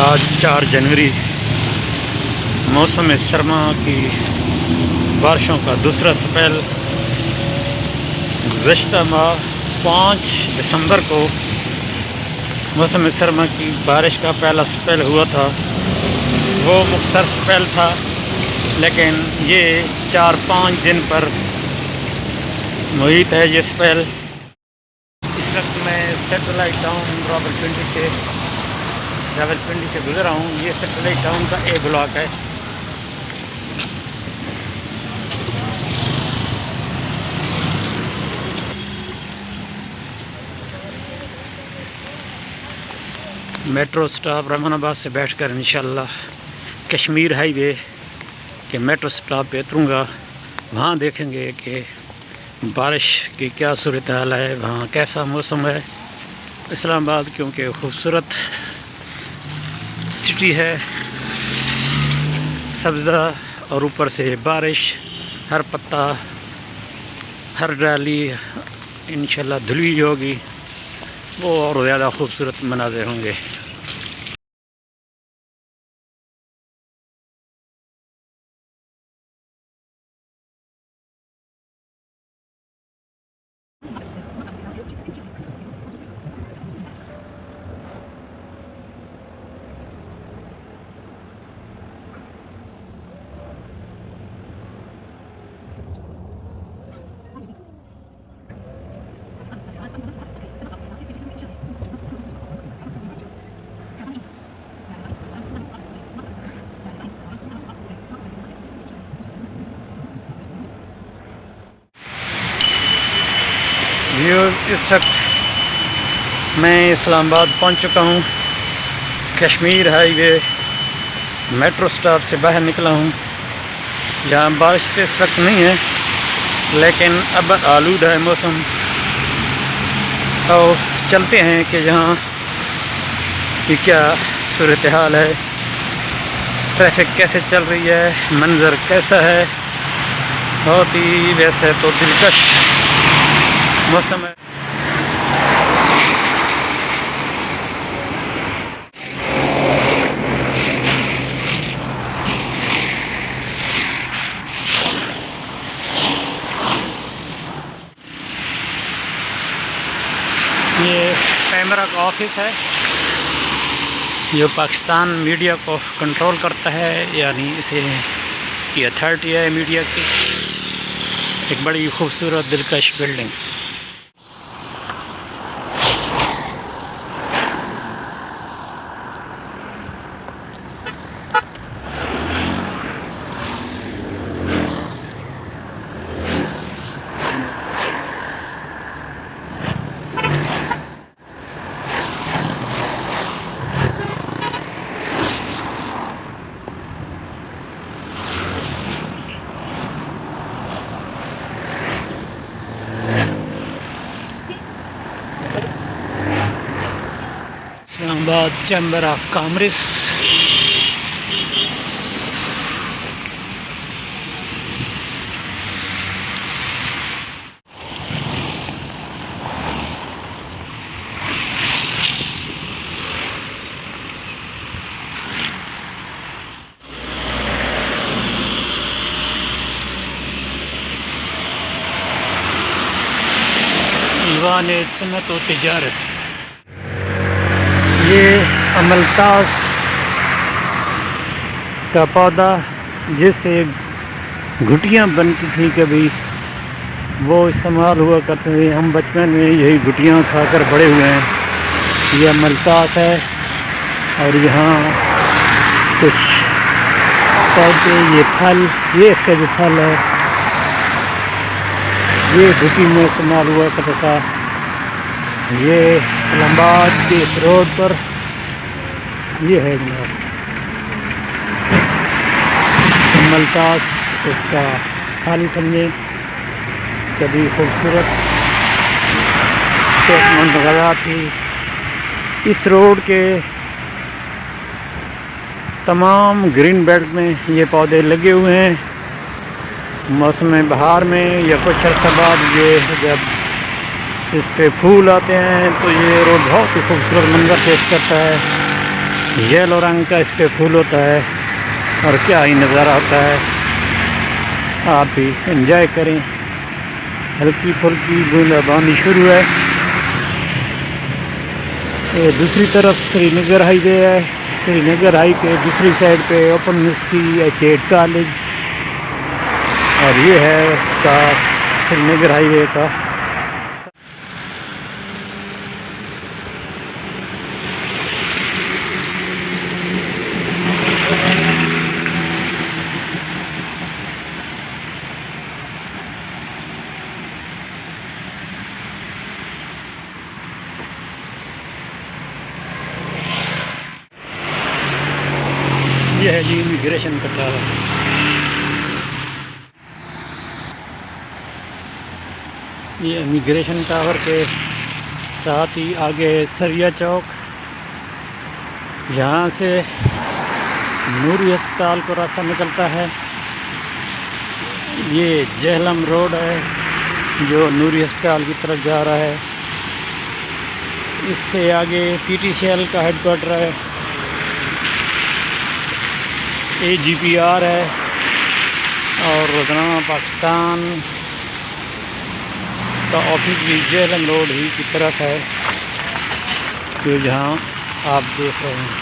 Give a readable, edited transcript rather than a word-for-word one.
आज 4 जनवरी मौसम सरमा की बारिशों का दूसरा स्पेल। गुज़श्ता माह 5 दिसंबर को मौसम सरमा की बारिश का पहला स्पेल हुआ था। वो मुख्तसर स्पेल था, लेकिन ये 4-5 दिन पर मुहित है ये स्पेल। इस वक्त मैं सेटेलाइट टाउन रावलपिंडी से गुजर रहा हूँ। ये सेटेलाइट टाउन का ए ब्लॉक है। मेट्रो स्टॉप रहमानाबाद से बैठकर इंशाल्लाह कश्मीर हाईवे के मेट्रो स्टॉप पे उतरूँगा। वहाँ देखेंगे कि बारिश की क्या सूरत हाल है, वहाँ कैसा मौसम है। इस्लामाबाद क्योंकि खूबसूरत सिटी है, सब्ज़ा और ऊपर से बारिश, हर पत्ता हर डाली इंशाल्लाह धुली होगी, वो और ज़्यादा खूबसूरत मनाज़िर होंगे। इस वक्त मैं इस्लामाबाद पहुंच चुका हूं। कश्मीर हाईवे मेट्रो स्टॉप से बाहर निकला हूं। यहाँ बारिश तो इस वक्त नहीं है, लेकिन अब आलूद है मौसम। तो चलते हैं कि यहाँ की क्या सूरत हाल है, ट्रैफिक कैसे चल रही है, मंज़र कैसा है। बहुत ही वैसे तो दिलकश मौसम है। ये कैमरा का ऑफिस है जो पाकिस्तान मीडिया को कंट्रोल करता है, यानी इसे ये अथॉरिटी है मीडिया की। एक बड़ी खूबसूरत दिलकश building. Islamabad chamber of commerce. ईवान सनत व तिजारत। ये अमलतास का पौधा जिससे घुटियाँ बनती थी कभी, वो इस्तेमाल हुआ करते थे। हम बचपन में यही घुटियाँ खाकर बड़े हुए हैं। ये अमलतास है और यहाँ कुछ पौधे, ये फल, ये इसका जो फल है ये घुटी में इस्तेमाल हुआ करता था। ये इस्लामाबाद के इस रोड पर ये है मलतास, उसका खाली समझे। कभी खूबसूरत सेहतमंद गज़ा थी। इस रोड के तमाम ग्रीन बेल्ट में ये पौधे लगे हुए हैं। मौसम बहार में या कुछ अर्सा बाद ये जब इस पे फूल आते हैं तो ये रोड बहुत ही खूबसूरत मंजर पेश करता है। येलो रंग का इस पे फूल होता है और क्या ही नज़ारा होता है। आप भी एंजॉय करें। हल्की फुल्की बूंदाबांदी शुरू है। ये दूसरी तरफ श्रीनगर हाईवे है। श्रीनगर हाई के दूसरी साइड पे ओपन यूनिवर्सिटी एचएड कॉलेज, और ये है उसका श्रीनगर हाईवे का। ये है जी इमिग्रेशन का टावर। ये इमिग्रेशन टावर के साथ ही आगे सरिया चौक, यहाँ से नूरी अस्पताल को रास्ता निकलता है। ये जेहलम रोड है जो नूरी अस्पताल की तरफ जा रहा है। इससे आगे पीटीसीएल का हेडक्वार्टर है, AGPR है, और रोज़नामा पाकिस्तान का ऑफिस भी जेहलम रोड ही की तरफ है, जो जहाँ आप देख रहे हैं।